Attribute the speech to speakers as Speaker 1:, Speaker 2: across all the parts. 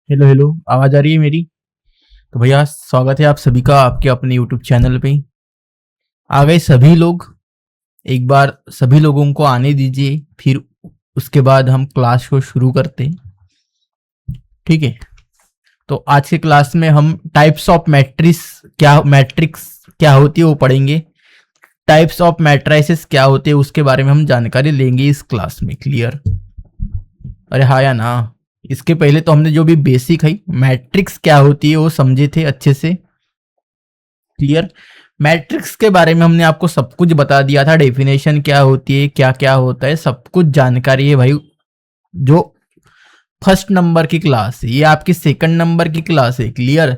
Speaker 1: Hello hello, आवाज आ रही है मेरी? तो भैया स्वागत है आप सभी का आपके अपने यूट्यूब चैनल पे। आ गए सभी लोग। एक बार सभी लोगों को आने दीजिए, फिर उसके बाद हम क्लास को शुरू करते हैं। ठीक है। तो आज के क्लास में हम टाइप्स ऑफ मैट्रिक्स क्या होती है वो पढ़ेंगे। टाइप्स ऑफ मैट्राइसेस क्या होते हैं उसके बारे में हम जानकारी लेंगे इस क्लास में। क्लियर? अरे हाँ या ना? इसके पहले तो हमने जो भी बेसिक है मैट्रिक्स क्या होती है वो समझे थे अच्छे से। क्लियर? मैट्रिक्स के बारे में हमने आपको सब कुछ बता दिया था, डेफिनेशन क्या होती है, क्या क्या होता है, सब कुछ जानकारी है भाई। जो फर्स्ट नंबर की क्लास है, ये आपकी सेकंड नंबर की क्लास है। क्लियर?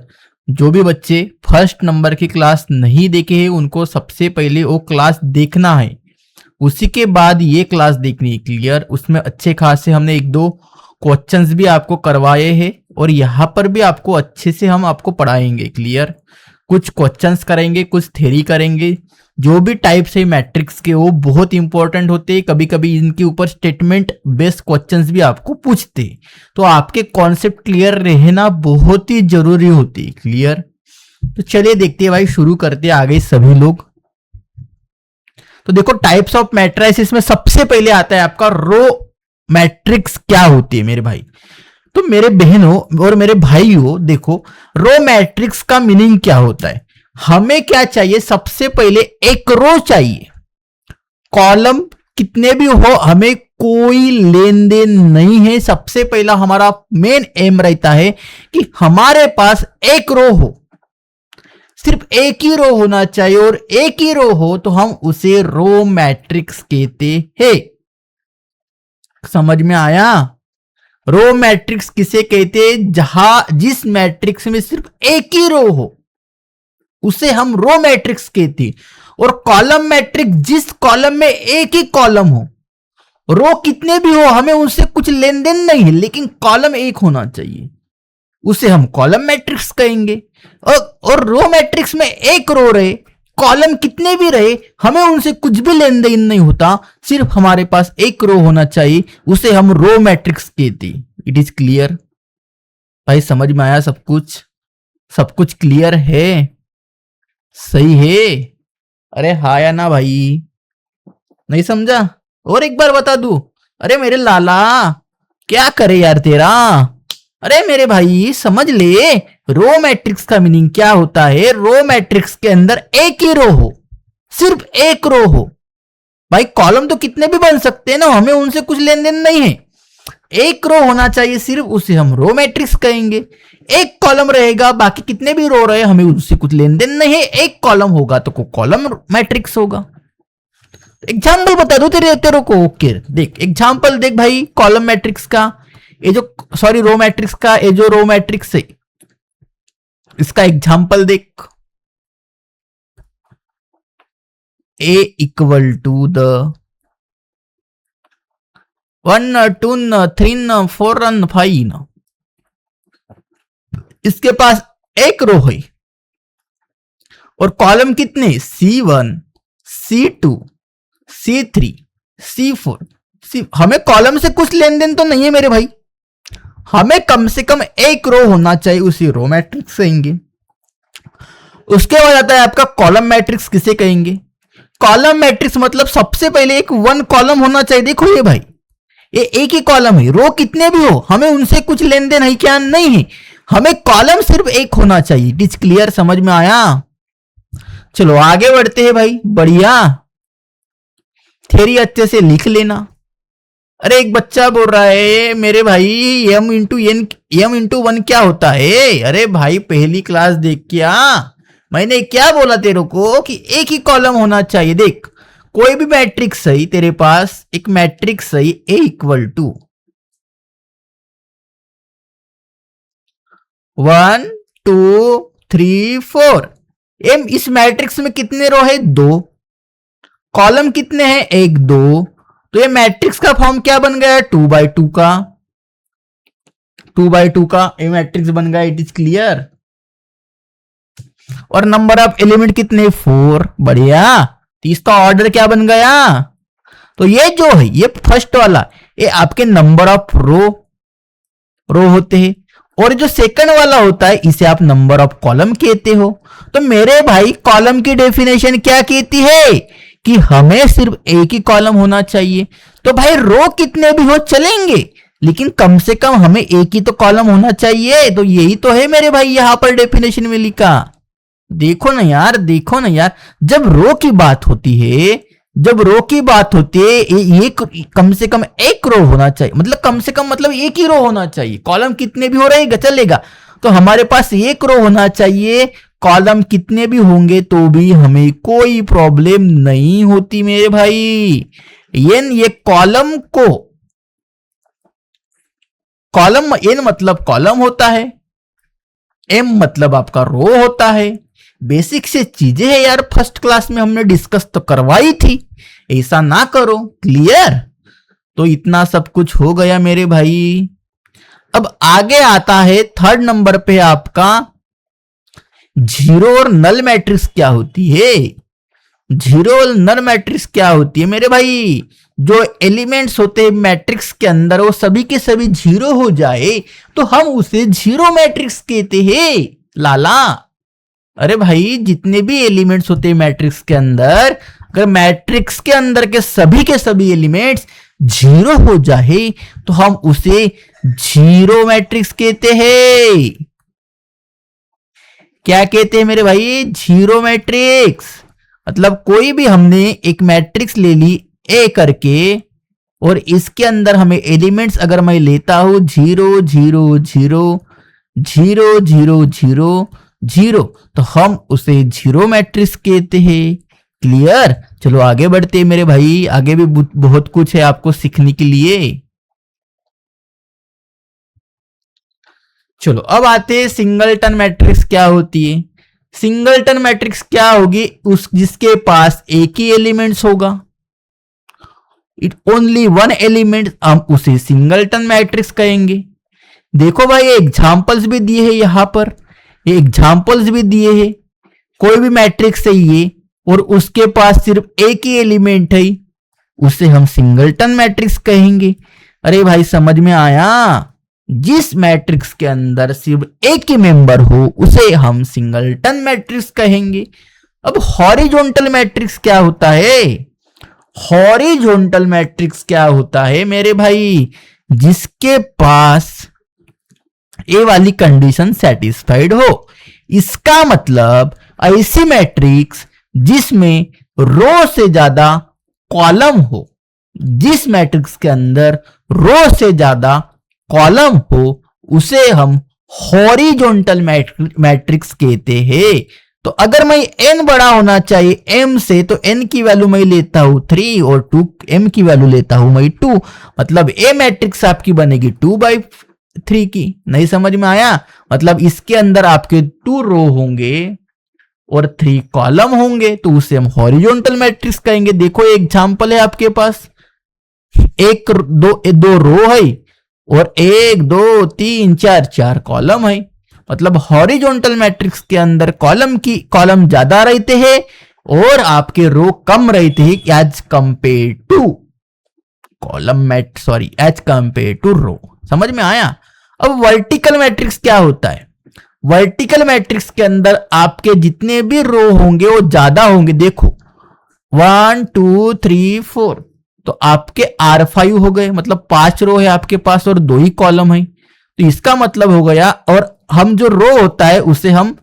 Speaker 1: जो भी बच्चे फर्स्ट नंबर की क्लास नहीं देखे हैं उनको सबसे पहले वो क्लास देखना है, उसी के बाद ये क्लास देखनी है। क्लियर? उसमें अच्छे खासे हमने एक दो क्वेश्चंस भी आपको करवाए हैं और यहाँ पर भी आपको अच्छे से हम आपको पढ़ाएंगे। क्लियर? कुछ क्वेश्चंस करेंगे, कुछ थ्योरी करेंगे। जो भी टाइप्स है मैट्रिक्स के वो बहुत इंपॉर्टेंट होते हैं, कभी कभी इनके ऊपर स्टेटमेंट बेस्ड क्वेश्चंस भी आपको पूछते हैं, तो आपके कॉन्सेप्ट क्लियर रहना बहुत ही जरूरी होती है। क्लियर? तो चलिए देखते हैं भाई, शुरू करते हैं। आगे सभी लोग तो देखो, टाइप्स ऑफ मैट्रिसेस में सबसे पहले आता है आपका रो मैट्रिक्स। क्या होती है मेरे भाई? तो मेरे बहनों और मेरे भाइयों देखो, रो मैट्रिक्स का मीनिंग क्या होता है। हमें क्या चाहिए? सबसे पहले एक रो चाहिए। कॉलम कितने भी हो हमें कोई लेन देन नहीं है। सबसे पहला हमारा मेन एम रहता है कि हमारे पास एक रो हो, सिर्फ एक ही रो होना चाहिए, और एक ही रो हो तो हम उसे रो मैट्रिक्स कहते हैं। समझ में आया? रो मैट्रिक्स किसे कहते हैं? जिस मैट्रिक्स में सिर्फ एक ही रो हो उसे हम रो मैट्रिक्स कहते हैं। और कॉलम मैट्रिक्स जिस कॉलम में एक ही कॉलम हो, रो कितने भी हो हमें उनसे कुछ लेन देन नहीं है, लेकिन कॉलम एक होना चाहिए, उसे हम कॉलम मैट्रिक्स कहेंगे। और रो मैट्रिक्स में एक रो रहे, कॉलम कितने भी रहे, हमें उनसे कुछ भी लेन देन नहीं होता, सिर्फ हमारे पास एक रो होना चाहिए, उसे हम रो मैट्रिक्स कहते। It is clear? भाई समझ में आया सब कुछ? सब कुछ क्लियर है? सही है? अरे हाँ या ना भाई? नहीं समझा? और एक बार बता दूं? अरे मेरे लाला, क्या करे यार तेरा? अरे मेरे भाई समझ ले, रो मैट्रिक्स का मीनिंग क्या होता है। रो मैट्रिक्स के अंदर एक ही रो हो, सिर्फ एक रो हो। भाई कॉलम तो कितने भी बन सकते हैं ना, हमें उनसे कुछ लेन देन नहीं है। एक रो होना चाहिए सिर्फ, उसे हम रो मैट्रिक्स कहेंगे। एक कॉलम रहेगा, बाकी कितने भी रो रहे हमें उससे कुछ लेन देन नहीं है। एक कॉलम होगा तो कॉलम मैट्रिक्स होगा। एग्जाम्पल बता दो तेरे को। ओके देख, एग्जाम्पल देख भाई कॉलम मैट्रिक्स का, ये जो सॉरी रो मैट्रिक्स का, ये जो रो मैट्रिक्स है इसका एग्जाम्पल देख। A equal to the 1 2 3 4 5। इसके पास एक रो है और कॉलम कितने? C1 C2 C3 C4। हमें कॉलम से कुछ लेन देन तो नहीं है मेरे भाई, हमें कम से कम एक रो होना चाहिए, उसी रो मैट्रिक्स कहेंगे। उसके बाद आता है आपका कॉलम मैट्रिक्स। किसे कहेंगे? कॉलम मैट्रिक्स मतलब सबसे पहले एक वन कॉलम होना चाहिए। देखो ये भाई, ये एक ही कॉलम है, रो कितने भी हो हमें उनसे कुछ लेन देन है क्या? नहीं है, हमें कॉलम सिर्फ एक होना चाहिए। It is clear? समझ में आया? चलो आगे बढ़ते हैं भाई। बढ़िया, थ्योरी अच्छे से लिख लेना। अरे एक बच्चा बोल रहा है मेरे भाई m इंटू 1 क्या होता है? अरे भाई पहली क्लास देख क्या, मैंने क्या बोला तेरे को कि एक ही कॉलम होना चाहिए। देख कोई भी मैट्रिक्स है तेरे पास, एक मैट्रिक्स है A इक्वल टू 1 2 3 4। इस मैट्रिक्स में कितने रो है? 2। कॉलम कितने हैं? 1 2। तो ये मैट्रिक्स का फॉर्म क्या बन गया? 2/2 का। 2/2 का ये मैट्रिक्स बन गया। It is clear? और नंबर ऑफ एलिमेंट कितने? 4। बढ़िया, तो इसका ऑर्डर क्या बन गया? तो ये जो है ये फर्स्ट वाला, ये आपके नंबर ऑफ रो होते हैं। और जो सेकंड वाला होता है इसे आप नंबर ऑफ कॉलम कहते हो। तो मेरे भाई कॉलम की डेफिनेशन क्या कहती है कि हमें सिर्फ एक ही कॉलम होना चाहिए। तो भाई रो कितने भी हो चलेंगे, लेकिन कम से कम हमें एक ही तो कॉलम होना चाहिए। तो यही तो है मेरे भाई यहां पर डेफिनेशन में लिखा। देखो ना यार, देखो ना यार, जब रो की बात होती है, जब रो की बात होती है, एक कम से कम एक रो होना चाहिए, मतलब कम से कम मतलब एक ही रो होना चाहिए। कॉलम कितने भी हो रहेगा चलेगा, तो हमारे पास एक रो होना चाहिए। कॉलम कितने भी होंगे तो भी हमें कोई प्रॉब्लम नहीं होती मेरे भाई। ये कॉलम को, कॉलम एन मतलब कॉलम होता है, एम मतलब आपका रो होता है। बेसिक से चीजें है यार, फर्स्ट क्लास में हमने डिस्कस तो करवाई थी, ऐसा ना करो। क्लियर? तो इतना सब कुछ हो गया मेरे भाई। अब आगे आता है थर्ड नंबर पे आपका जीरो और नल मैट्रिक्स क्या होती है। जीरो और नल मैट्रिक्स क्या होती है मेरे भाई? जो एलिमेंट्स होते हैं मैट्रिक्स के अंदर वो सभी के सभी जीरो हो जाए तो हम उसे जीरो मैट्रिक्स कहते हैं लाला। अरे भाई जितने भी एलिमेंट्स होते हैं मैट्रिक्स के अंदर, अगर मैट्रिक्स के अंदर के सभी एलिमेंट्स जीरो हो जाए तो हम उसे जीरो मैट्रिक्स कहते हैं। क्या कहते हैं मेरे भाई? Zero matrix. मतलब कोई भी हमने एक मैट्रिक्स ले ली ए करके, और इसके अंदर हमें एलिमेंट्स अगर मैं लेता हूं zero zero zero zero zero zero zero, तो हम उसे जीरो मैट्रिक्स कहते हैं। क्लियर? चलो आगे बढ़ते हैं मेरे भाई, आगे भी बहुत कुछ है आपको सीखने के लिए। चलो अब आते हैं सिंगलटन मैट्रिक्स क्या होती है। सिंगलटन मैट्रिक्स क्या होगी? उस जिसके पास एक ही एलिमेंट्स होगा, इट ओनली वन एलिमेंट, हम उसे सिंगलटन मैट्रिक्स कहेंगे। देखो भाई एग्जांपल्स भी दिए हैं यहां पर, ये एग्जांपल्स भी दिए हैं। कोई भी मैट्रिक्स है ये और उसके पास सिर्फ एक ही एलिमेंट है, उसे हम सिंगलटन मैट्रिक्स कहेंगे। अरे भाई समझ में आया? जिस मैट्रिक्स के अंदर सिर्फ एक ही मेंबर हो उसे हम सिंगलटन मैट्रिक्स कहेंगे। अब हॉरिजॉन्टल मैट्रिक्स क्या होता है? हॉरिजॉन्टल मैट्रिक्स क्या होता है मेरे भाई? जिसके पास ए वाली कंडीशन सेटिस्फाइड हो। इसका मतलब ऐसी मैट्रिक्स जिसमें रो से ज्यादा कॉलम हो, जिस मैट्रिक्स के अंदर रो से ज्यादा कॉलम हो उसे हम हॉरिजॉन्टल मैट्रिक्स कहते हैं। तो अगर मैं n बड़ा होना चाहिए m से, तो n की वैल्यू मैं लेता हूं 3 और 2 m की वैल्यू लेता हूं मैं 2, मतलब a मैट्रिक्स आपकी बनेगी 2/3 की। नहीं समझ में आया? मतलब इसके अंदर आपके 2 रो होंगे और 3 कॉलम होंगे, तो उसे हम हॉरिजॉन्टल मैट्रिक्स कहेंगे। देखो एग्जांपल है आपके पास, एक दो रो है और 1 2 3 4 4 कॉलम है। मतलब हॉरिजॉन्टल मैट्रिक्स के अंदर कॉलम ज्यादा रहते हैं और आपके रो कम रहते हैं as compare to as compare to row. समझ में आया? अब वर्टिकल मैट्रिक्स क्या होता है? वर्टिकल मैट्रिक्स के अंदर आपके जितने भी रो होंगे वो ज्यादा होंगे। देखो 1 2 3 4, तो आपके R5 हो गए, मतलब 5 रो है आपके पास और 2 ही कॉलम है। तो इसका मतलब हो गया, और हम जो रो होता है उसे हम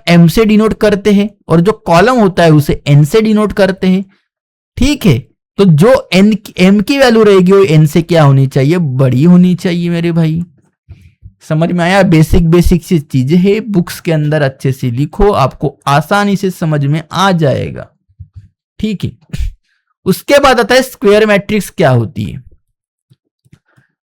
Speaker 1: m से डिनोट करते हैं और जो कॉलम होता है उसे n से डिनोट करते हैं। ठीक है? तो जो m की वैल्यू रहेगी वो n से क्या होनी चाहिए? बड़ी होनी चाहिए मेरे भाई। समझ में आया? बेसिक सी चीजें है, बुक्स के अंदर अच्छे से लिखो, आपको आसानी से समझ में आ जाएगा। ठीक है? उसके बाद आता है स्क्वायर मैट्रिक्स क्या होती है।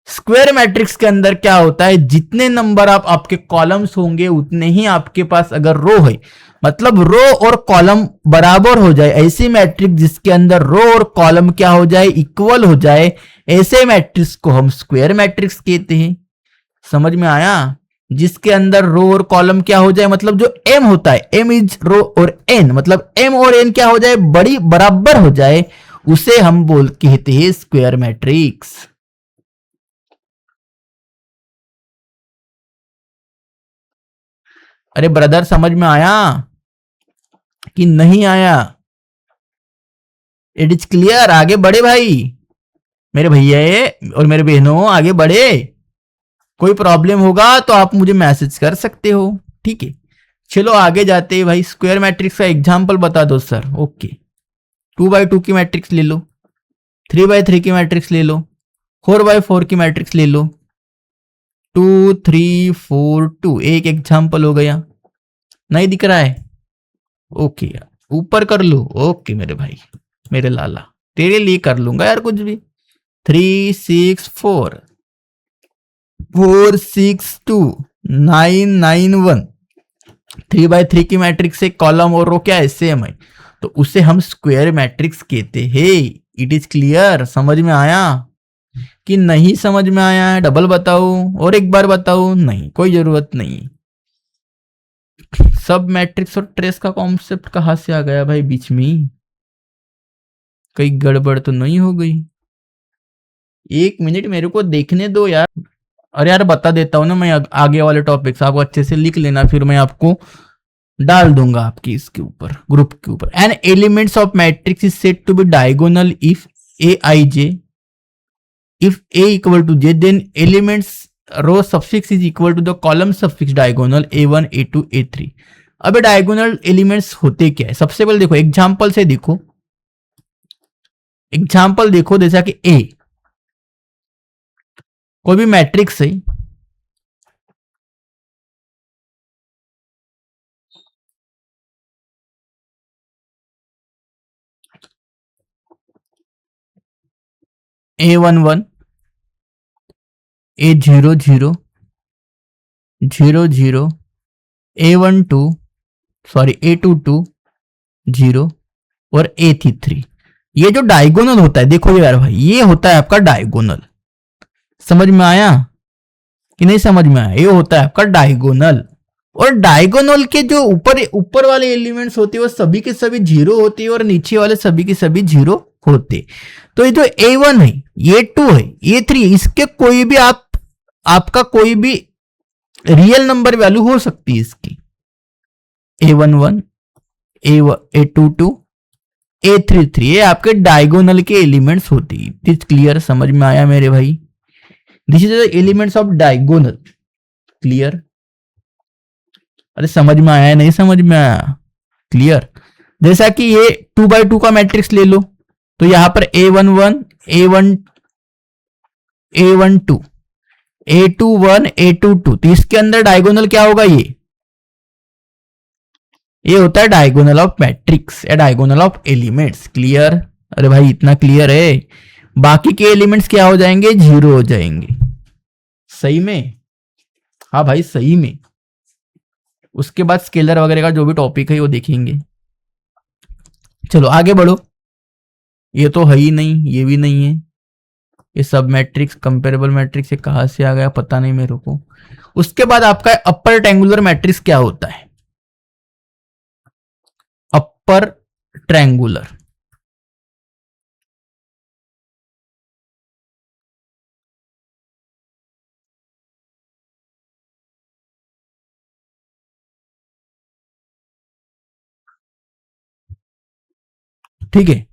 Speaker 1: स्क्वायर मैट्रिक्स के अंदर क्या होता है? जितने नंबर आपके कॉलम्स होंगे उतने ही आपके पास अगर रो है, मतलब रो और कॉलम बराबर हो जाए, ऐसी मैट्रिक्स जिसके अंदर रो और कॉलम क्या हो जाए? इक्वल हो जाए, ऐसे मैट्रिक्स को हम स्क्वायर मैट्रिक्स कहते हैं। समझ में आया? जिसके अंदर रो और कॉलम क्या हो जाए, मतलब जो m होता है, m इज रो और n, मतलब m और n क्या हो जाए? बड़ी बराबर हो जाए, उसे हम कहते हैं स्क्वायर मैट्रिक्स। अरे ब्रदर समझ में आया कि नहीं आया? It is clear? आगे बढ़े भाई, मेरे भैया और मेरे बहनों, आगे बढ़े। कोई प्रॉब्लम होगा तो आप मुझे मैसेज कर सकते हो, ठीक है। चलो आगे जाते हैं भाई। स्क्वायर मैट्रिक्स का एग्जांपल बता दो सर। ओके, 2x2 की मैट्रिक्स ले लो, 3x3 की मैट्रिक्स ले लो, 4x4 की मैट्रिक्स ले लो। 2 3 4 2 एक एग्जांपल हो गया। नहीं दिख रहा है? ओके यार, ऊपर कर लो। ओके मेरे भाई, मेरे लाला, तेरे लिए कर लूंगा यार कुछ भी। 3 6 4 4 6 2 9 9 1। 3x3 की मैट्रिक्स से कॉलम और रो क्या है? सेम है, तो उसे हम स्क्वायर मैट्रिक्स कहते हैं। It is clear? समझ में आया कि नहीं समझ में आया है? डबल बताओ और एक बार बताओ? नहीं, कोई जरूरत नहीं। सब मैट्रिक्स और ट्रेस का कॉन्सेप्ट कहां से आ गया भाई बीच में? कहीं गड़बड़ तो नहीं हो गई? एक मिनट मेरे को देखने दो यार। अरे यार बता देता हूँ ना मैं, आगे वाले टॉपिक्स आपको अच्छे से लिख लेना, फिर मैं आपको डाल दूंगा आपकी इसके ऊपर, ग्रुप के ऊपर। An elements of matrix is said to be diagonal if a i j, if a equal to j, then elements row suffix is equal to the column suffix diagonal a1 a2 a3। अब diagonal elements होते क्या है? सबसे पहले देखो example से देखो, example देखो जैसा कि ए, कोई भी मैट्रिक्स है, A11 A00 00 A12 sorry A22 0 और A33। ये जो डायगोनल होता है, देखो यार भाई, ये होता है आपका डायगोनल। समझ में आया कि नहीं समझ में आया? ये होता है आपका डायगोनल। और डायगोनल के जो ऊपर वाले एलिमेंट्स होते हैं वो सभी के सभी जीरो होते हैं, और नीचे वाले सभी के सभी जीरो होते। तो ये जो A1 है, A2 है, A3, इसके कोई भी आपका कोई भी रियल नंबर वैल्यू हो सकती है इसकी। A11 A22 A33 ये आपके डायगोनल के एलिमेंट्स होती है। It clear? समझ में आया मेरे भाई? This is the elements of diagonal. Clear? अरे समझ में आया? नहीं समझ में आया? क्लियर? जैसा कि ये 2x2 का मैट्रिक्स ले लो, तो यहां पर A11 A1 A12 A21 A22, तो इसके अंदर डायगोनल क्या होगा? ये होता है डायगोनल ऑफ मैट्रिक्स या डायगोनल ऑफ एलिमेंट्स। क्लियर? अरे भाई इतना क्लियर है? बाकी के एलिमेंट्स क्या हो जाएंगे? जीरो हो जाएंगे। सही में? हाँ भाई सही में। उसके बाद स्केलर वगैरह का जो भी टॉपिक है वो देखेंगे। चलो आगे बढ़ो। ये तो है ही नहीं, ये भी नहीं है। ये सब मैट्रिक्स, कंपेरेबल मैट्रिक्स, ये कहां से आ गया पता नहीं मेरे को। उसके बाद आपका अपर ट्रायंगुलर मैट्रिक्स क्या होता है? अपर ट्रायंगुलर, ठीक है।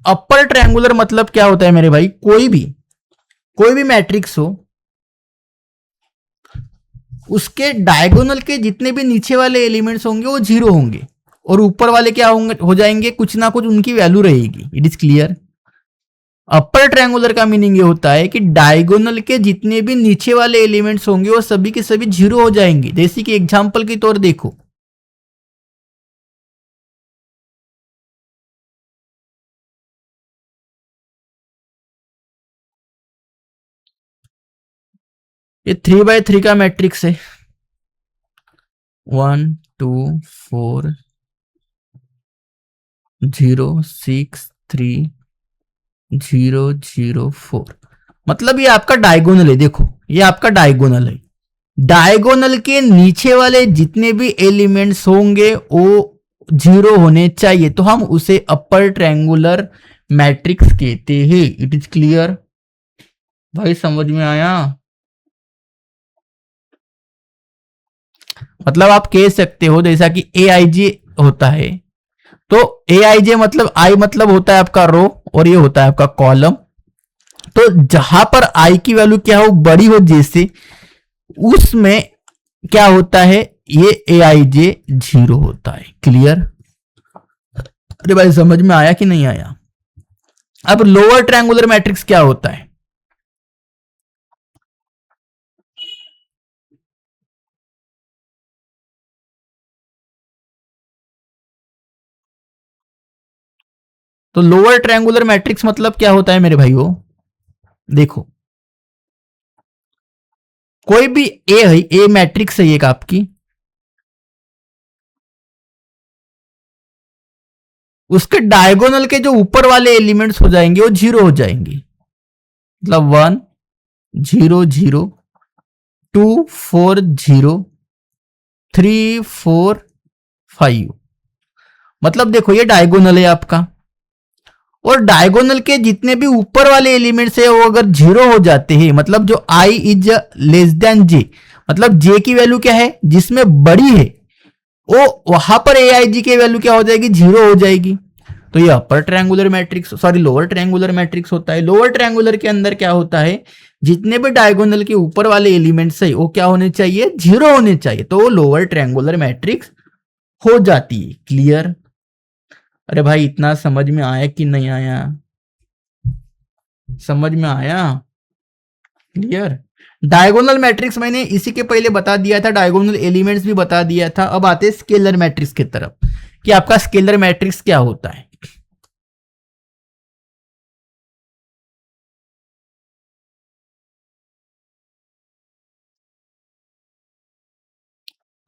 Speaker 1: अपर ट्रायंगुलर मतलब क्या होता है मेरे भाई? कोई भी मैट्रिक्स हो, उसके डायगोनल के जितने भी नीचे वाले एलिमेंट्स होंगे वो जीरो होंगे, और ऊपर वाले क्या होंगे? हो जाएंगे, कुछ ना कुछ उनकी वैल्यू रहेगी। It is clear? Upper triangular का मीनिंग ये होता है कि डायगोनल के जितने भी नीचे वाले एलिमेंट्स होंगे वो सभी के सभी जीरो हो जाएंगे। जैसे कि एग्जांपल के तौर देखो, ये 3x3 का मैट्रिक्स है। 1 2 4 0 6 3 0 0 4, मतलब ये आपका डायगोनल है। देखो ये आपका डायगोनल है। डायगोनल के नीचे वाले जितने भी एलिमेंट्स होंगे वो जीरो होने चाहिए, तो हम उसे अपर ट्रायंगुलर मैट्रिक्स कहते हैं। It is clear? भाई समझ में आया? मतलब आप कह सकते हो जैसा कि ए आई जे होता है, तो ए आई जे मतलब आई मतलब होता है आपका रो और ये होता है आपका कॉलम। तो जहां पर आई की वैल्यू क्या हो, बड़ी हो जैसे, उसमें क्या होता है, ये ए आई जे 0 होता है। क्लियर? अरे भाई समझ में आया कि नहीं आया? अब लोअर ट्रायंगुलर मैट्रिक्स क्या होता है? तो लोअर ट्रायंगुलर मैट्रिक्स मतलब क्या होता है मेरे भाइयों? देखो, कोई भी ए है, ए मैट्रिक्स है एक आपकी, उसके डायगोनल के जो ऊपर वाले एलिमेंट्स हो जाएंगे वो 0 हो जाएंगे। मतलब 1 0 0, 2 4 0, 3 4 5। मतलब देखो ये डायगोनल है आपका, और डायगोनल के जितने भी ऊपर वाले एलिमेंट्स है वो अगर 0 हो जाते हैं, मतलब जो आई इज लेस देन जे, मतलब जे की वैल्यू क्या है जिसमें बड़ी है, वो वहां पर ए आई जी की वैल्यू क्या हो जाएगी, 0 हो जाएगी। तो ये upper triangular matrix, sorry lower triangular matrix होता है। लोअर ट्रायंगुलर के अंदर क्या होता है, जितने भी डायगोनल के ऊपर वाले एलिमेंट्स है वो क्या होने चाहिए, 0 होने चाहिए, तो वो लोअर ट्रायंगुलर मैट्रिक्स हो जाती है। क्लियर? अरे भाई इतना समझ में आया कि नहीं आया? समझ में आया? क्लियर? डायगोनल मैट्रिक्स मैंने इसी के पहले बता दिया था, डायगोनल एलिमेंट्स भी बता दिया था। अब आते हैं स्केलर मैट्रिक्स की तरफ, कि आपका स्केलर मैट्रिक्स क्या होता है।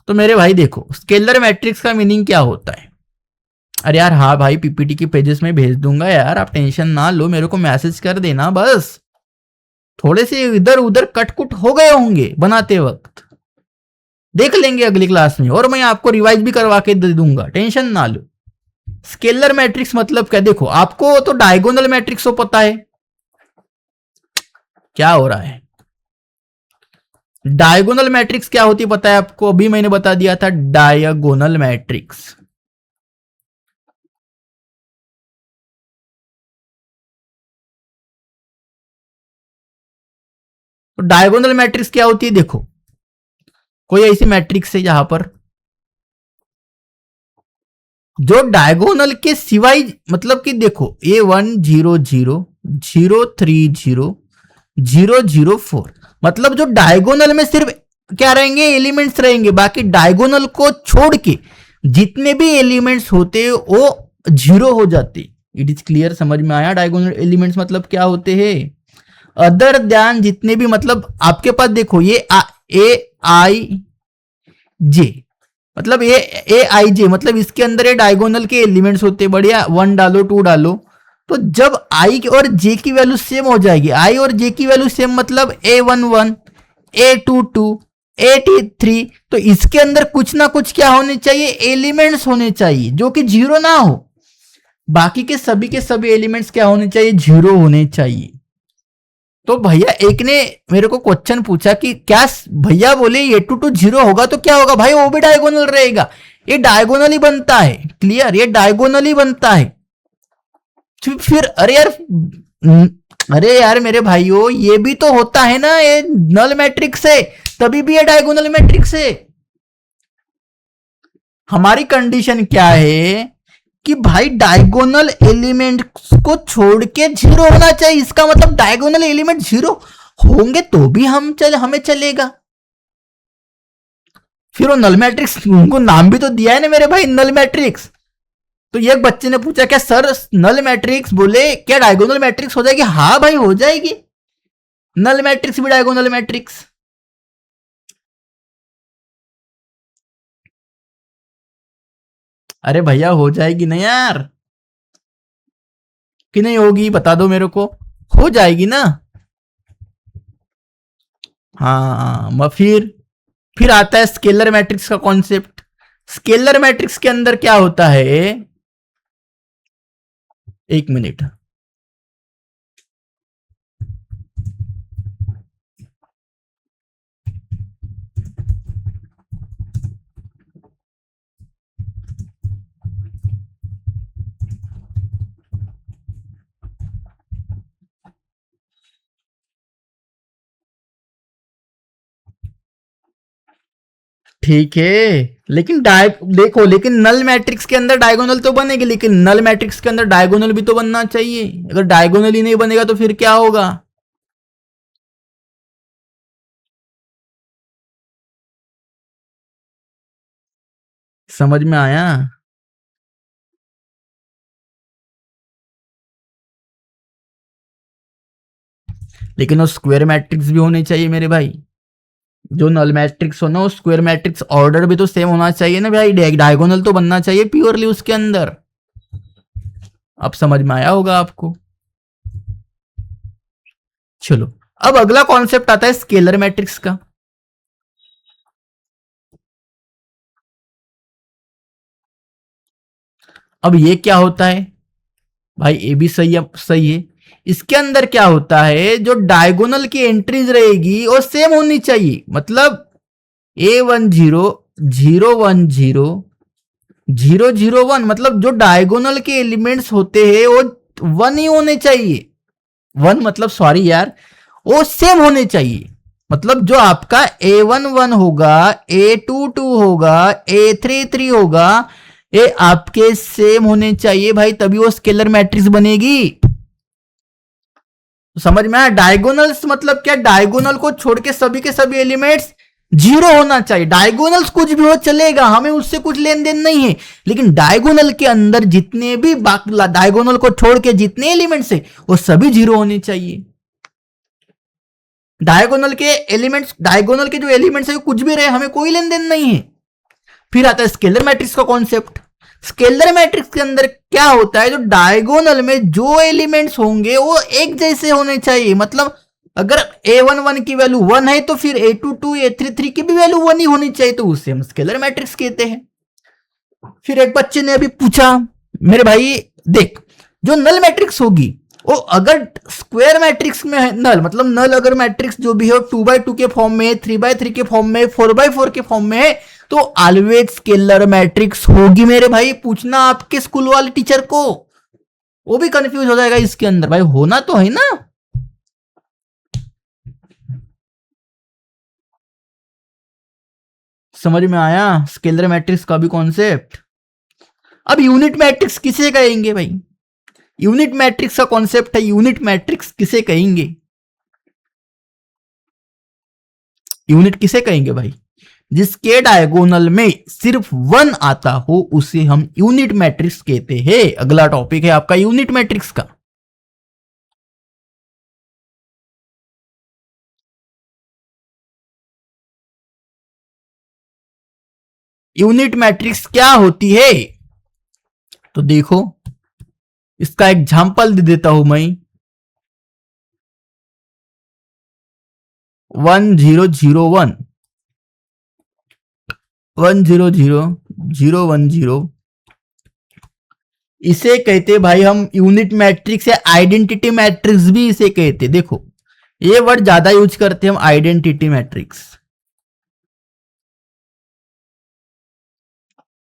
Speaker 1: तो मेरे भाई देखो, स्केलर मैट्रिक्स का मीनिंग क्या होता है? अरे यार हाँ भाई, पीपीटी के पेजेस में भेज दूंगा यार, आप टेंशन ना लो, मेरे को मैसेज कर देना बस। थोड़े से इधर उधर कटकुट हो गए होंगे बनाते वक्त, देख लेंगे अगली क्लास में, और मैं आपको रिवाइज भी करवा के दे दूंगा, टेंशन ना लो। स्केलर मैट्रिक्स मतलब क्या? देखो आपको तो डायगोनल मैट्रिक्स तो पता है क्या हो रहा है। डायगोनल मैट्रिक्स क्या होती है पता है आपको? अभी मैंने बता दिया था डायगोनल मैट्रिक्स। तो डायगोनल मैट्रिक्स क्या होती है? देखो, कोई ऐसी मैट्रिक्स है जहां पर जो डायगोनल के सिवाय, मतलब कि देखो A1 0 0 0 3 0 0 0 4, मतलब जो डायगोनल में सिर्फ क्या रहेंगे, एलिमेंट्स रहेंगे, बाकी डायगोनल को छोड़ के जितने भी एलिमेंट्स होते वो 0 हो जाते। It is clear? समझ में आया? डायगोनल एलिमेंट्स मतलब क्या होते हैं? अदर ध्यान जितने भी, मतलब आपके पास देखो ये ए आई जे, मतलब ए आई जे, मतलब इसके अंदर ये डायगोनल के एलिमेंट्स होते हैं। बढ़िया, 1 डालो 2 डालो, तो जब आई और जे की वैल्यू सेम हो जाएगी, आई और जे की वैल्यू सेम, मतलब A11 A22 A3, तो इसके अंदर कुछ ना कुछ क्या होने चाहिए, एलिमेंट्स होने चाहिए जो कि 0 ना हो। बाकी के सभी एलिमेंट्स क्या होने चाहिए, 0 होने चाहिए। तो भैया एक ने मेरे को क्वेश्चन पूछा कि क्या, भैया बोले A22 0 होगा तो क्या होगा? भाई वो भी डायगोनल रहेगा, ये डायगोनल ही बनता है। क्लियर? ये डायगोनल ही बनता है। फिर अरे यार, अरे यार मेरे भाइयों, ये भी तो होता है ना, ये नल मैट्रिक्स है, तभी भी ये डायगोनल मैट्रिक्स है। हमारी कंडीशन क्या है कि भाई डायगोनल एलिमेंट को छोड़ के 0 होना चाहिए, इसका मतलब डायगोनल एलिमेंट 0 होंगे तो भी हमें चलेगा। फिर वो नल मैट्रिक्स, उनको नाम भी तो दिया है ना मेरे भाई, नल मैट्रिक्स। तो एक बच्चे ने पूछा क्या सर, नल मैट्रिक्स बोले क्या डायगोनल मैट्रिक्स हो जाएगी? हाँ भाई हो जाएगी, नल मैट्रिक्स भी डायगोनल मैट्रिक्स। अरे भैया हो जाएगी ना यार, कि नहीं होगी? बता दो मेरे को, हो जाएगी ना? हाँ, फिर आता है स्केलर मैट्रिक्स का कॉन्सेप्ट। स्केलर मैट्रिक्स के अंदर क्या होता है, एक मिनट, ठीक है, लेकिन देखो, लेकिन नल मैट्रिक्स के अंदर डायगोनल तो बनेगी, लेकिन नल मैट्रिक्स के अंदर डायगोनल भी तो बनना चाहिए। अगर डायगोनल ही नहीं बनेगा तो फिर क्या होगा? समझ में आया? लेकिन वो स्क्वायर मैट्रिक्स भी होने चाहिए मेरे भाई। जो नल मैट्रिक्स हो ना, वो स्क्वायर मैट्रिक्स ऑर्डर भी तो सेम होना चाहिए ना भाई, डायगोनल तो बनना चाहिए प्योरली उसके अंदर। अब समझ में आया होगा आपको। चलो, अब अगला कॉन्सेप्ट आता है स्केलर मैट्रिक्स का। अब ये क्या होता है भाई? ये भी सही है, सही है। इसके अंदर क्या होता है, जो डायगोनल की एंट्रीज रहेगी वो सेम होनी चाहिए। मतलब A10 010 001, मतलब जो डायगोनल के एलिमेंट्स होते हैं वो 1 ही होने चाहिए। 1 मतलब, सॉरी यार, वो सेम होने चाहिए। मतलब जो आपका A11 होगा, A22 होगा, A33 होगा, ये आपके सेम होने चाहिए भाई, तभी वो स्केलर मैट्रिक्स बनेगी। समझ में आया? डायगोनल्स मतलब क्या? डायगोनल को छोड़ के सभी के सभी एलिमेंट्स 0 होना चाहिए। डायगोनल्स कुछ भी हो चलेगा, हमें उससे कुछ लेन देन नहीं है, लेकिन डायगोनल के अंदर जितने भी डायगोनल को छोड़ के जितने एलिमेंट्स है वो सभी 0 होने चाहिए। डायगोनल के जो एलिमेंट्स है कुछ भी रहे, हमें कोई लेन देन नहीं है। फिर आता है स्केलर मैट्रिक्स का कॉन्सेप्ट। स्केलर मैट्रिक्स के अंदर क्या होता है, जो डायगोनल में जो एलिमेंट्स होंगे वो एक जैसे होने चाहिए। मतलब अगर A11 की वैल्यू 1 है तो फिर A22 A33 की भी वैल्यू 1 ही होनी चाहिए, तो उसे हम स्केलर मैट्रिक्स कहते हैं। फिर एक बच्चे ने अभी पूछा, मेरे भाई देख, जो नल मैट्रिक्स होगी वो अगर स्क्वायर मैट्रिक्स में है, नल मतलब नल अगर मैट्रिक्स जो भी हो 2x2 के फॉर्म में, 3x3 के फॉर्म में, 4x4 के फॉर्म में है, तो ऑलवेज स्केलर मैट्रिक्स होगी मेरे भाई। पूछना आपके स्कूल वाले टीचर को, वो भी कंफ्यूज हो जाएगा इसके अंदर। भाई होना तो है ना। समझ में आया स्केलर मैट्रिक्स का भी कॉन्सेप्ट? अब यूनिट मैट्रिक्स किसे कहेंगे भाई? यूनिट मैट्रिक्स का कॉन्सेप्ट है, यूनिट मैट्रिक्स किसे कहेंगे? यूनिट किसे कहेंगे भाई? जिसके डायगोनल में सिर्फ 1 आता हो उसे हम यूनिट मैट्रिक्स कहते हैं। अगला टॉपिक है आपका यूनिट मैट्रिक्स का। यूनिट मैट्रिक्स क्या होती है? तो देखो, इसका एग्जाम्पल दे देता हूं मैं। 1001 100 010, इसे कहते भाई हम यूनिट मैट्रिक्स या आइडेंटिटी मैट्रिक्स भी इसे कहते। देखो, ये वर्ड ज्यादा यूज करते हैं हम, identity matrix.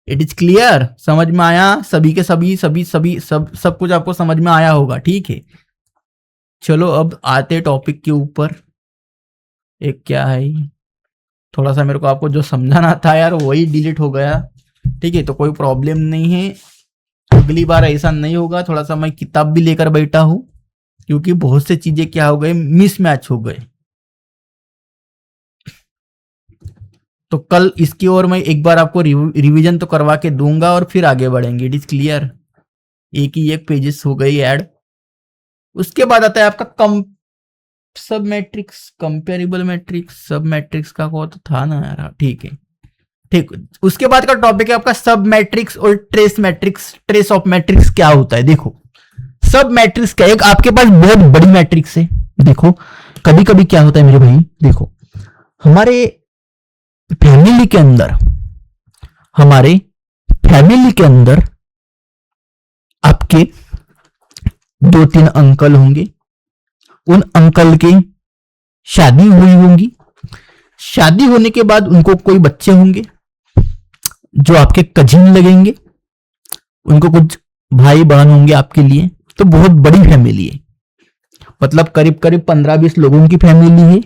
Speaker 1: It is clear? समझ में आया? सभी के सभी सभी सभी सब कुछ आपको समझ में आया होगा, ठीक है। चलो अब आते टॉपिक के ऊपर। एक क्या है, थोड़ा सा मेरे को आपको जो समझाना था यार वही डिलीट हो गया, ठीक है, तो कोई प्रॉब्लम नहीं है, अगली बार ऐसा नहीं होगा। थोड़ा सा मैं किताब भी लेकर बैठा हूं, क्योंकि बहुत से चीजें क्या हो गए, मिसमैच हो गए। तो कल इसकी ओर मैं एक बार आपको रिवीजन तो करवा के दूंगा और फिर आगे बढ़ेंगे। It is clear? एक ही एक पेजेस हो गई ऐड। उसके बाद आता है आपका सब मैट्रिक्स, कंपेरेबल मैट्रिक्स। सब मैट्रिक्स का को तो था ना यार, ठीक है, ठीक। उसके बाद का टॉपिक है आपका सब मैट्रिक्स और trace matrix. Trace of matrix क्या होता है? देखो, सब मैट्रिक्स का एक आपके पास बहुत बड़ी मैट्रिक्स है। देखो, कभी कभी क्या होता है मेरे भाई, देखो हमारे फैमिली के अंदर, हमारे फैमिली के अंदर आपके 2-3 अंकल होंगे। उन अंकल की शादी हुई होंगी। शादी होने के बाद उनको कोई बच्चे होंगे जो आपके कजिन लगेंगे। उनको कुछ भाई बहन होंगे आपके लिए। तो बहुत बड़ी फैमिली है, मतलब करीब करीब 15-20 लोगों की फैमिली है।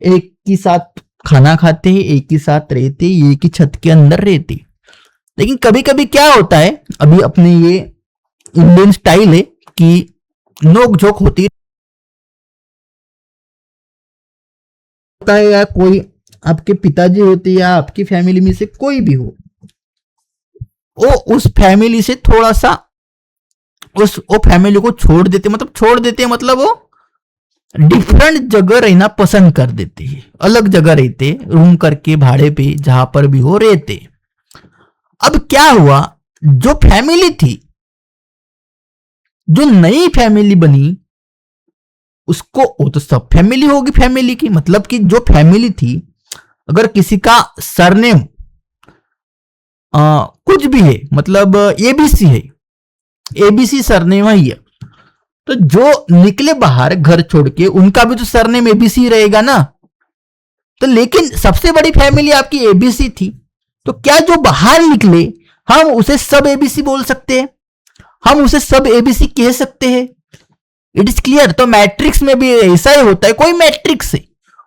Speaker 1: एक ही साथ खाना खाते हैं, एक ही साथ रहते, एक ही छत के अंदर रहते। लेकिन कभी कभी क्या होता है, अभी अपने ये इंडियन स्टाइल है कि नोक झोंक होती होता है, या कोई आपके पिताजी होते या आपकी फैमिली में से कोई भी हो, वो उस फैमिली से थोड़ा सा उस वो फैमिली को छोड़ देते मतलब वो डिफरेंट जगह रहना पसंद कर देते हैं, अलग जगह रहते, रूम करके भाड़े पे जहां पर भी हो रहते। अब क्या हुआ, जो फैमिली थी, जो नई फैमिली बनी, उसको, वो तो सब फैमिली होगी, फैमिली की मतलब कि जो फैमिली थी, अगर किसी का सरनेम कुछ भी है, मतलब एबीसी है, एबीसी सरनेम ही है, तो जो निकले बाहर घर छोड़ के, उनका भी तो सरनेम एबीसी रहेगा ना। तो लेकिन सबसे बड़ी फैमिली आपकी एबीसी थी, तो क्या जो बाहर निकले, हम उसे सब एबीसी बोल सकते हैं, हम उसे सब एबीसी कह सकते हैं। It is clear. तो मैट्रिक्स में भी ऐसा ही होता है, कोई मैट्रिक्स है,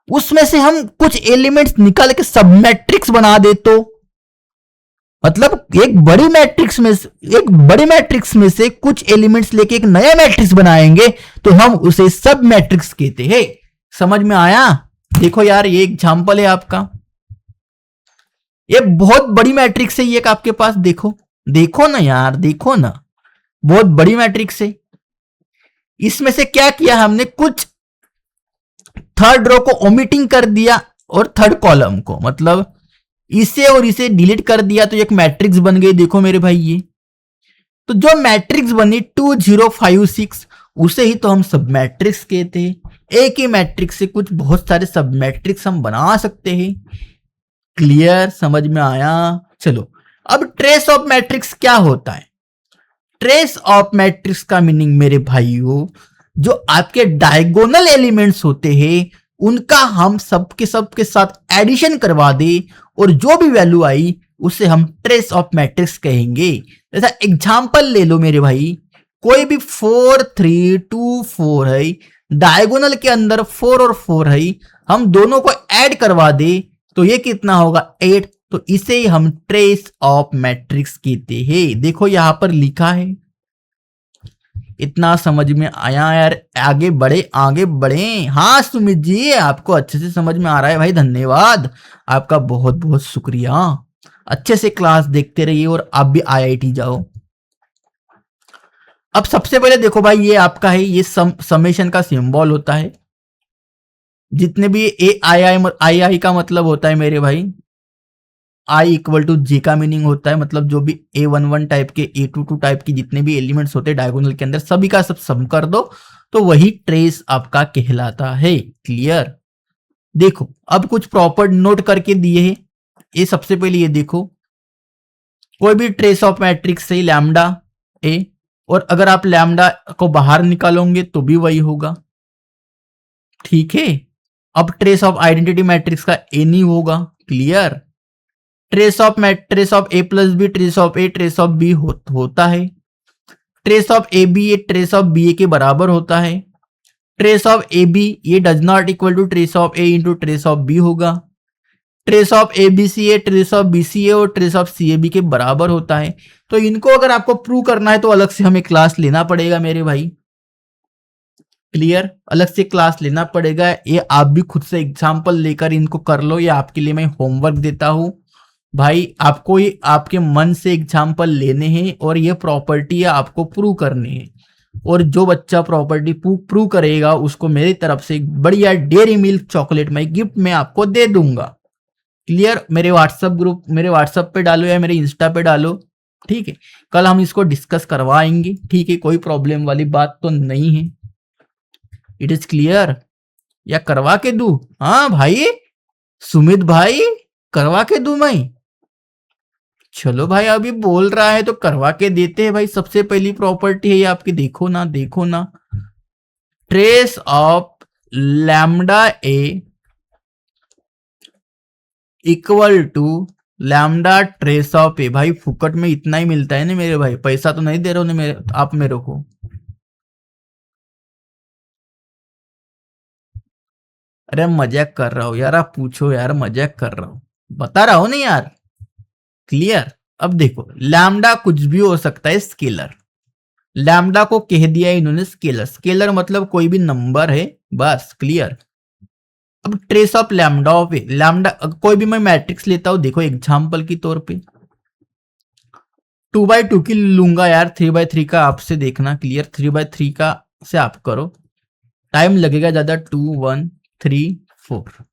Speaker 1: उसमें से हम कुछ एलिमेंट्स निकाल के सब मैट्रिक्स बना दे, तो मतलब एक बड़ी मैट्रिक्स में से कुछ एलिमेंट्स लेके एक नया मैट्रिक्स बनाएंगे, तो हम उसे सब मैट्रिक्स कहते हैं। समझ में आया? देखो यार, ये एग्जांपल है आपका, ये बहुत बड़ी मैट्रिक्स है, ये एक आपके पास, देखो देखो ना यार, देखो ना, बहुत बड़ी मैट्रिक्स है। इसमें से क्या किया हमने, कुछ थर्ड रो को ओमिटिंग कर दिया और थर्ड कॉलम को, मतलब इसे और इसे डिलीट कर दिया, तो एक मैट्रिक्स बन गई। देखो मेरे भाई, ये तो जो मैट्रिक्स बनी 2056, उसे ही तो हम सब मैट्रिक्स कहते हैं। एक ही मैट्रिक्स से कुछ बहुत सारे सब मैट्रिक्स हम बना सकते हैं। क्लियर? समझ में आया? चलो, अब ट्रेस ऑफ मैट्रिक्स क्या होता है? ट्रेस ऑफ मैट्रिक्स का मीनिंग मेरे भाइयों, जो आपके डायगोनल एलिमेंट्स होते हैं, उनका हम सबके साथ एडिशन करवा दे, और जो भी वैल्यू आई उसे हम ट्रेस ऑफ मैट्रिक्स कहेंगे। जैसा एग्जांपल ले लो मेरे भाई, कोई भी 4 3 2 4 है, डायगोनल के अंदर 4 और 4 है, हम दोनों को ऐड करवा दे, तो ये कितना होगा? 8। तो इसे हम ट्रेस ऑफ मैट्रिक्स कहते हैं। देखो यहां पर लिखा है। इतना समझ में आया यार? आगे बढ़े, आगे बढ़े। हाँ सुमित जी, आपको अच्छे से समझ में आ रहा है भाई, धन्यवाद, आपका बहुत बहुत शुक्रिया। अच्छे से क्लास देखते रहिए और आप भी आईआईटी जाओ। अब सबसे पहले देखो भाई, ये आपका है, ये समेशन का सिंबल होता है। जितने भी ए आई आई का मतलब होता है मेरे भाई, आई इक्वल टू जे का मीनिंग होता है, मतलब जो भी A11 टाइप के, A22 टाइप के जितने भी एलिमेंट्स होते हैं डायगोनल के अंदर, सभी का सब सम कर दो, तो वही ट्रेस आपका कहलाता है। क्लियर? देखो, अब कुछ प्रॉपर नोट करके दिए हैं। ये सबसे पहले ये देखो, कोई भी ट्रेस ऑफ मैट्रिक्स है लैम्डा ए, और अगर आप लैम्डा को बाहर निकालोगे तो भी वही होगा। ठीक है? अब ट्रेस ऑफ आइडेंटिटी मैट्रिक्स का ए नहीं होगा। Clear? Trace of A plus B, trace of A, trace of B होता है। ट्रेस ऑफ ए बी, ये ट्रेस ऑफ बी ए के बराबर होता है। ट्रेस ऑफ ए बी, ये does not equal to trace of A into trace of B होगा। Trace of A B C A, trace of B C A और trace of C A B के बराबर होता है। तो इनको अगर आपको प्रूव करना है तो अलग से हमें क्लास लेना पड़ेगा मेरे भाई। क्लियर? अलग से क्लास लेना पड़ेगा। ये आप भी खुद से एग्जाम्पल लेकर इनको कर लो, या आपके लिए मैं होमवर्क देता हूं भाई। आपको ही आपके मन से एग्जाम्पल लेने हैं, और ये प्रॉपर्टी आपको प्रूव करनी है। और जो बच्चा प्रॉपर्टी प्रूव करेगा, उसको मेरी तरफ से एक बढ़िया डेयरी मिल्क चॉकलेट मैं गिफ्ट में आपको दे दूंगा। क्लियर? मेरे व्हाट्सएप ग्रुप, मेरे व्हाट्सएप पे डालो या मेरे इंस्टा पे डालो। ठीक है? कल हम इसको डिस्कस करवाएंगे। ठीक है? कोई प्रॉब्लम वाली बात तो नहीं है। It is clear? या करवा के दू? हाँ भाई सुमित भाई, करवा के दू मैं? चलो भाई, अभी बोल रहा है तो करवा के देते हैं भाई। सबसे पहली प्रॉपर्टी है ये आपकी, देखो ना, देखो ना, trace of lambda A equal to lambda trace of A. भाई फुकट में इतना ही मिलता है ना मेरे भाई, पैसा तो नहीं दे रहे हो मेरे आप मेरे को। अरे मजाक कर रहा हूँ यार, आप पूछो यार, मजाक कर रहा हूँ, बता रहा हूँ नहीं यार। क्लियर। अब देखो लैम्डा कुछ भी हो सकता है, स्केलर। लैम्डा को कह दिया इन्होंने स्केलर, स्केलर मतलब कोई भी नंबर है, बस। क्लियर। अब trace of lambda of A, lambda कोई भी मैं मैट्रिक्स लेता हूं, देखो एग्जांपल के तौर पे 2/2 की लूंगा यार, 3/3 का आपसे देखना। क्लियर। 3/3 का से आप करो, टाइम लगेगा ज्यादा। 2 1 3 4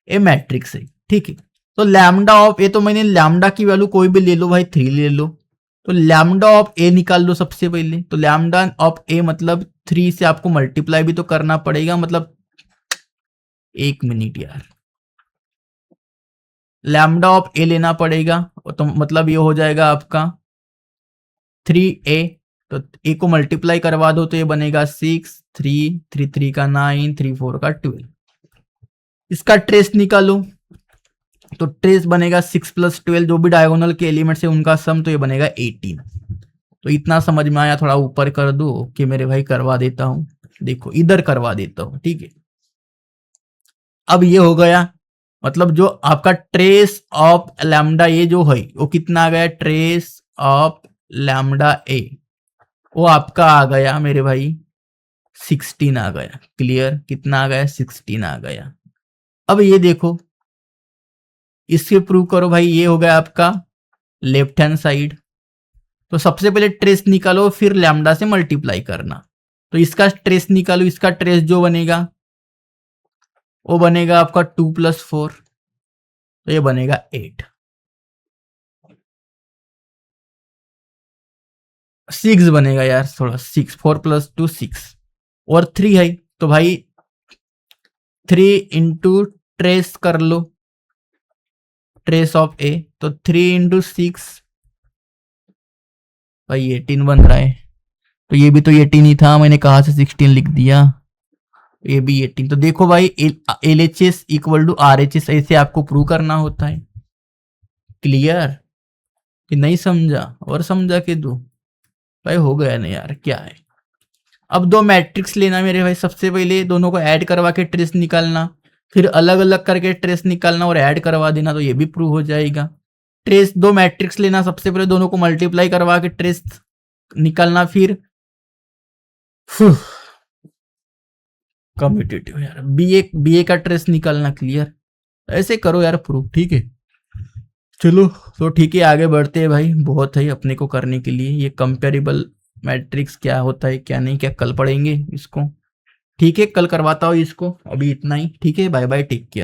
Speaker 1: ए मैट्रिक्स है, ठीक है। तो लैम्डा ऑफ ए, तो मैंने लैम्डा की वैल्यू कोई भी ले लो भाई, 3 ले लो। तो लैम्डा ऑफ ए निकाल लो सबसे पहले। तो लैम्डा ऑफ ए मतलब 3 से आपको मल्टीप्लाई भी तो करना पड़ेगा, मतलब 1 मिनट यार, लैम्डा ऑफ ए लेना पड़ेगा। तो मतलब ये हो जाएगा आपका 3a। तो ए को मल्टीप्लाई करवा दो तो ये बनेगा 6, 3 3 3 का 9, 3 4 का 12। इसका ट्रेस निकालो, तो ट्रेस बनेगा 6 + 12, जो भी डायगोनल के एलिमेंट्स है उनका सम, तो ये बनेगा 18। तो इतना समझ में आया, थोड़ा ऊपर कर दो कि मेरे भाई करवा देता हूं, देखो इधर करवा देता हूं, ठीक है। अब ये हो गया, मतलब जो आपका ट्रेस ऑफ लैम्डा ए जो है वो कितना आ गया, ट्रेस ऑफ लैम्डा ए वो आपका आ गया मेरे भाई 16 आ गया। क्लियर। कितना आ गया, 16 आ गया। अब ये देखो, इससे प्रूव करो भाई, ये हो गया आपका लेफ्ट हैंड साइड। तो सबसे पहले ट्रेस निकालो, फिर लैम्डा से मल्टीप्लाई करना। तो इसका ट्रेस निकालो, इसका ट्रेस जो बनेगा वो बनेगा आपका 2 + 4, तो ये बनेगा 8। 6 बनेगा यार, थोड़ा 6, 4 + 2 6, और 3 है तो भाई 3 इंटू ट्रेस कर लो, ट्रेस ऑफ ए, तो 3 इंटू 6 भाई 18 बन रहा है। तो ये भी तो 18 ही था, मैंने कहा से 16 लिख दिया, ये भी 18। तो देखो भाई LHS = RHS, ऐसे आपको प्रूव करना होता है। क्लियर कि नहीं समझा, और समझा के दो भाई, हो गया ना यार, क्या है। अब दो मैट्रिक्स लेना मेरे भाई, सबसे पहले दोनों को ऐड करवा के ट्रेस निकालना, फिर अलग अलग करके ट्रेस निकालना और ऐड करवा देना, तो ये भी प्रूव हो जाएगा। ट्रेस दो मैट्रिक्स लेना, सबसे पहले दोनों को मल्टीप्लाई करवा के ट्रेस निकालना, फिर कम्यूटेटिव यार, बीए का ट्रेस निकालना। क्लियर। ऐसे करो यार प्रूफ, ठीक है। चलो तो ठीक है, आगे बढ़ते हैं भाई, बहुत है अपने को करने के लिए। ये कंपेरेबल मैट्रिक्स क्या होता है क्या नहीं, क्या कल पढ़ेंगे इसको, ठीक है। कल करवाता हूँ इसको, अभी इतना ही, ठीक है। Bye bye, take care.